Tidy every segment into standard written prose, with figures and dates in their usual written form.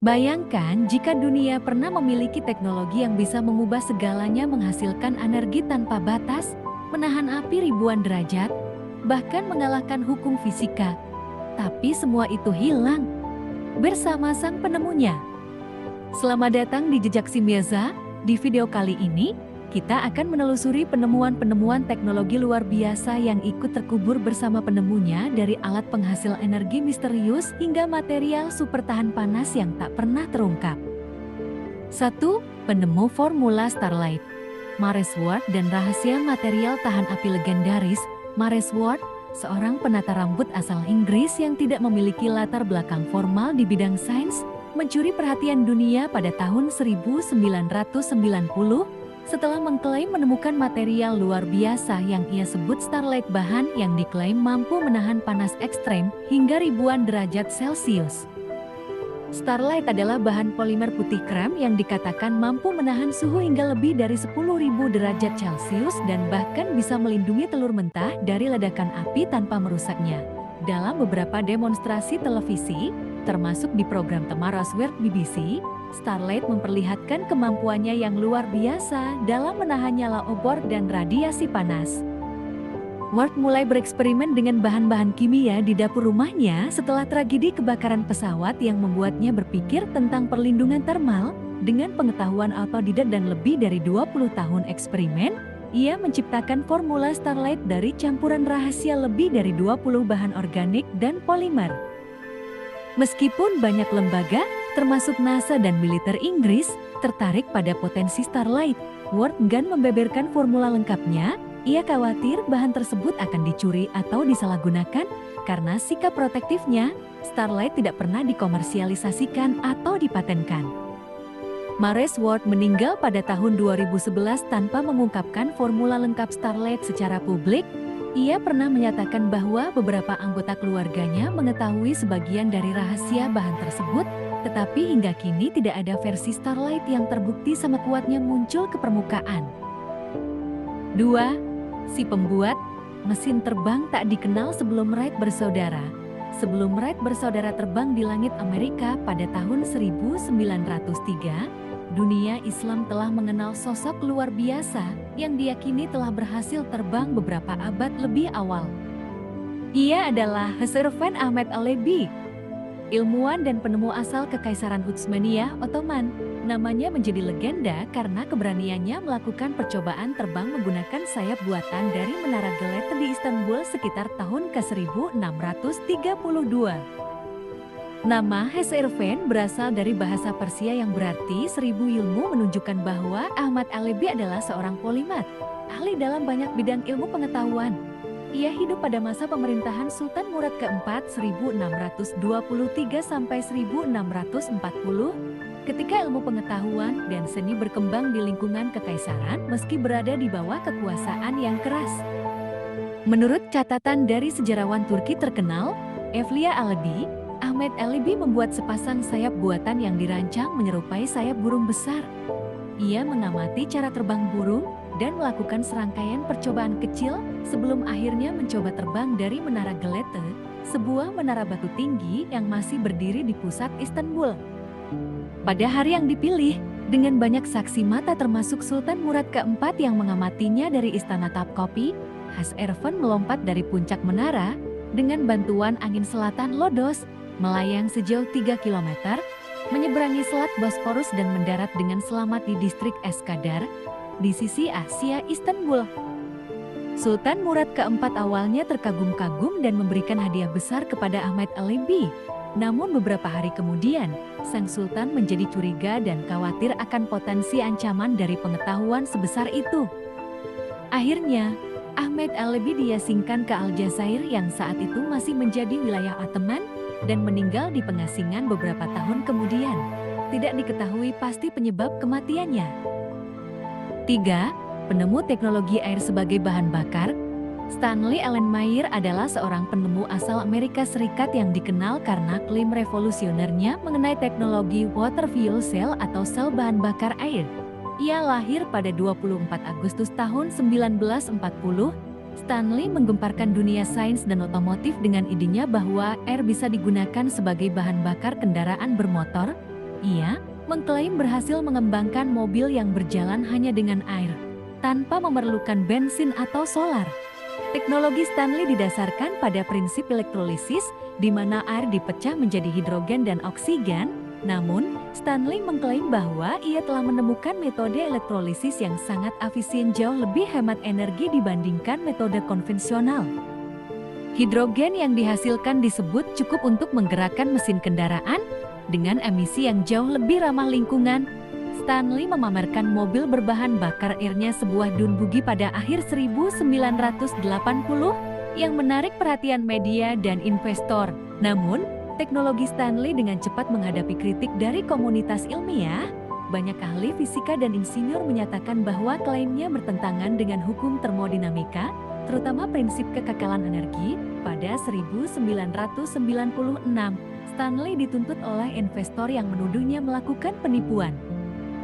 Bayangkan jika dunia pernah memiliki teknologi yang bisa mengubah segalanya, menghasilkan energi tanpa batas, menahan api ribuan derajat, bahkan mengalahkan hukum fisika. Tapi semua itu hilang bersama sang penemunya. Selamat datang di Jejak Si Mirza. Di video kali ini, kita akan menelusuri penemuan-penemuan teknologi luar biasa yang ikut terkubur bersama penemunya, dari alat penghasil energi misterius hingga material super tahan panas yang tak pernah terungkap. 1. Penemu formula Starlight. Maurice Ward dan rahasia material tahan api legendaris. Maurice Ward, seorang penata rambut asal Inggris yang tidak memiliki latar belakang formal di bidang sains, mencuri perhatian dunia pada tahun 1990 setelah mengklaim menemukan material luar biasa yang ia sebut Starlight, bahan yang diklaim mampu menahan panas ekstrem hingga ribuan derajat Celcius. Starlight adalah bahan polimer putih krem yang dikatakan mampu menahan suhu hingga lebih dari 10.000 derajat Celcius dan bahkan bisa melindungi telur mentah dari ledakan api tanpa merusaknya. Dalam beberapa demonstrasi televisi, termasuk di program Tomorrow's World BBC, Starlight memperlihatkan kemampuannya yang luar biasa dalam menahan nyala obor dan radiasi panas. Ward mulai bereksperimen dengan bahan-bahan kimia di dapur rumahnya setelah tragedi kebakaran pesawat yang membuatnya berpikir tentang perlindungan termal. Dengan pengetahuan autodidak dan lebih dari 20 tahun eksperimen, ia menciptakan formula Starlight dari campuran rahasia lebih dari 20 bahan organik dan polimer. Meskipun banyak lembaga, termasuk NASA dan militer Inggris, tertarik pada potensi Starlight, Ward enggan membeberkan formula lengkapnya. Ia khawatir bahan tersebut akan dicuri atau disalahgunakan. Karena sikap protektifnya, Starlight tidak pernah dikomersialisasikan atau dipatenkan. Maurice Ward meninggal pada tahun 2011 tanpa mengungkapkan formula lengkap Starlight secara publik. Ia pernah menyatakan bahwa beberapa anggota keluarganya mengetahui sebagian dari rahasia bahan tersebut, tetapi hingga kini tidak ada versi Starlight yang terbukti sama kuatnya muncul ke permukaan. 2. Si pembuat mesin terbang tak dikenal sebelum Wright bersaudara. Sebelum Wright bersaudara terbang di langit Amerika pada tahun 1903, dunia Islam telah mengenal sosok luar biasa yang diyakini telah berhasil terbang beberapa abad lebih awal. Ia adalah Huzurvan Ahmed Alevi, ilmuwan dan penemu asal Kekaisaran Utsmaniyah Ottoman. Namanya menjadi legenda karena keberaniannya melakukan percobaan terbang menggunakan sayap buatan dari Menara Galata di Istanbul sekitar tahun ke-1632. Nama Huzurvan berasal dari bahasa Persia yang berarti 1000 ilmu, menunjukkan bahwa Ahmad Alevi adalah seorang polimat, ahli dalam banyak bidang ilmu pengetahuan. Ia hidup pada masa pemerintahan Sultan Murad keempat 1623 sampai 1640, ketika ilmu pengetahuan dan seni berkembang di lingkungan kekaisaran meski berada di bawah kekuasaan yang keras. Menurut catatan dari sejarawan Turki terkenal, Evliya Alevi, Ahmed Alevi membuat sepasang sayap buatan yang dirancang menyerupai sayap burung besar. Ia mengamati cara terbang burung dan melakukan serangkaian percobaan kecil sebelum akhirnya mencoba terbang dari Menara Galata, sebuah menara batu tinggi yang masih berdiri di pusat Istanbul. Pada hari yang dipilih, dengan banyak saksi mata termasuk Sultan Murad keempat yang mengamatinya dari Istana Topkapi, Huzurvan melompat dari puncak menara dengan bantuan angin selatan Lodos, melayang sejauh 3 km, menyeberangi Selat Bosporus dan mendarat dengan selamat di distrik Eskadar, di sisi Asia Istanbul. Sultan Murad keempat awalnya terkagum-kagum dan memberikan hadiah besar kepada Ahmed Alevi. Namun beberapa hari kemudian, sang sultan menjadi curiga dan khawatir akan potensi ancaman dari pengetahuan sebesar itu. Akhirnya, Ahmed Alevi diasingkan ke Aljazair yang saat itu masih menjadi wilayah Ottoman dan meninggal di pengasingan beberapa tahun kemudian. Tidak diketahui pasti penyebab kematiannya. 3. Penemu teknologi air sebagai bahan bakar. Stanley Allen Meyer adalah seorang penemu asal Amerika Serikat yang dikenal karena klaim revolusionernya mengenai teknologi water fuel cell atau sel bahan bakar air. Ia lahir pada 24 Agustus tahun 1940. Stanley menggemparkan dunia sains dan otomotif dengan idenya bahwa air bisa digunakan sebagai bahan bakar kendaraan bermotor. Ia mengklaim berhasil mengembangkan mobil yang berjalan hanya dengan air, tanpa memerlukan bensin atau solar. Teknologi Stanley didasarkan pada prinsip elektrolisis, di mana air dipecah menjadi hidrogen dan oksigen. Namun, Stanley mengklaim bahwa ia telah menemukan metode elektrolisis yang sangat efisien, jauh lebih hemat energi dibandingkan metode konvensional. Hidrogen yang dihasilkan disebut cukup untuk menggerakkan mesin kendaraan dengan emisi yang jauh lebih ramah lingkungan. Stanley memamerkan mobil berbahan bakar airnya, sebuah dun buggy pada akhir 1980 yang menarik perhatian media dan investor. Namun, teknologi Stanley dengan cepat menghadapi kritik dari komunitas ilmiah. Banyak ahli fisika dan insinyur menyatakan bahwa klaimnya bertentangan dengan hukum termodinamika, terutama prinsip kekekalan energi. Pada 1996, Stanley dituntut oleh investor yang menuduhnya melakukan penipuan.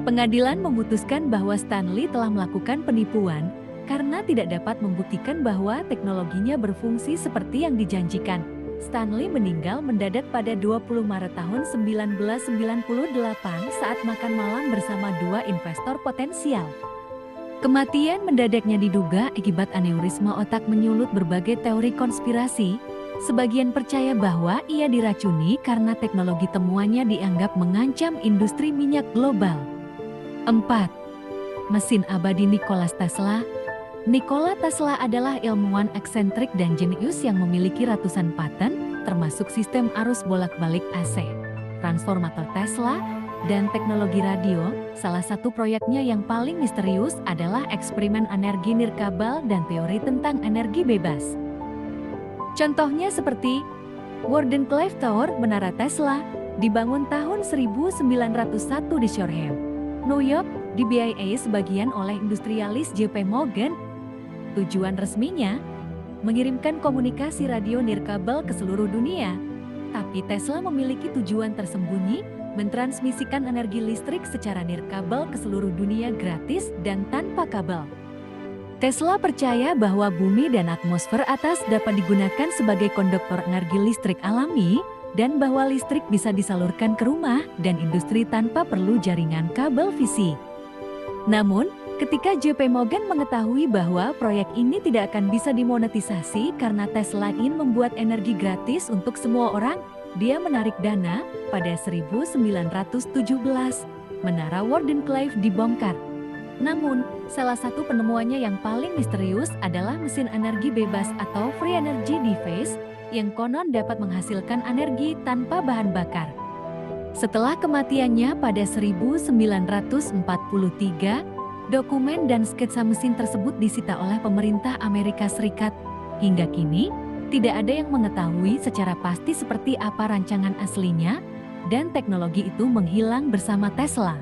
Pengadilan memutuskan bahwa Stanley telah melakukan penipuan karena tidak dapat membuktikan bahwa teknologinya berfungsi seperti yang dijanjikan. Stanley meninggal mendadak pada 20 Maret tahun 1998 saat makan malam bersama dua investor potensial. Kematian mendadaknya diduga akibat aneurisma otak. Menyulut berbagai teori konspirasi. Sebagian percaya bahwa ia diracuni karena teknologi temuannya dianggap mengancam industri minyak global. 4. Mesin abadi Nikola Tesla. Nikola Tesla adalah ilmuwan eksentrik dan jenius yang memiliki ratusan paten, termasuk sistem arus bolak-balik AC, transformator Tesla, dan teknologi radio. Salah satu proyeknya yang paling misterius adalah eksperimen energi nirkabel dan teori tentang energi bebas. Contohnya seperti Wardenclyffe Tower, menara Tesla, dibangun tahun 1901 di Shoreham, New York, dibiayai sebagian oleh industrialis JP Morgan. Tujuan resminya mengirimkan komunikasi radio nirkabel ke seluruh dunia. Tapi Tesla memiliki tujuan tersembunyi, mentransmisikan energi listrik secara nirkabel ke seluruh dunia gratis dan tanpa kabel. Tesla percaya bahwa bumi dan atmosfer atas dapat digunakan sebagai konduktor energi listrik alami, dan bahwa listrik bisa disalurkan ke rumah dan industri tanpa perlu jaringan kabel fisik. Namun, ketika JP Morgan mengetahui bahwa proyek ini tidak akan bisa dimonetisasi karena Tesla ingin membuat energi gratis untuk semua orang, dia menarik dana. Pada 1917, menara Wardenclyffe dibongkar. Namun, salah satu penemuannya yang paling misterius adalah mesin energi bebas atau free energy device yang konon dapat menghasilkan energi tanpa bahan bakar. Setelah kematiannya pada 1943, dokumen dan sketsa mesin tersebut disita oleh pemerintah Amerika Serikat. Hingga kini, tidak ada yang mengetahui secara pasti seperti apa rancangan aslinya, dan teknologi itu menghilang bersama Tesla.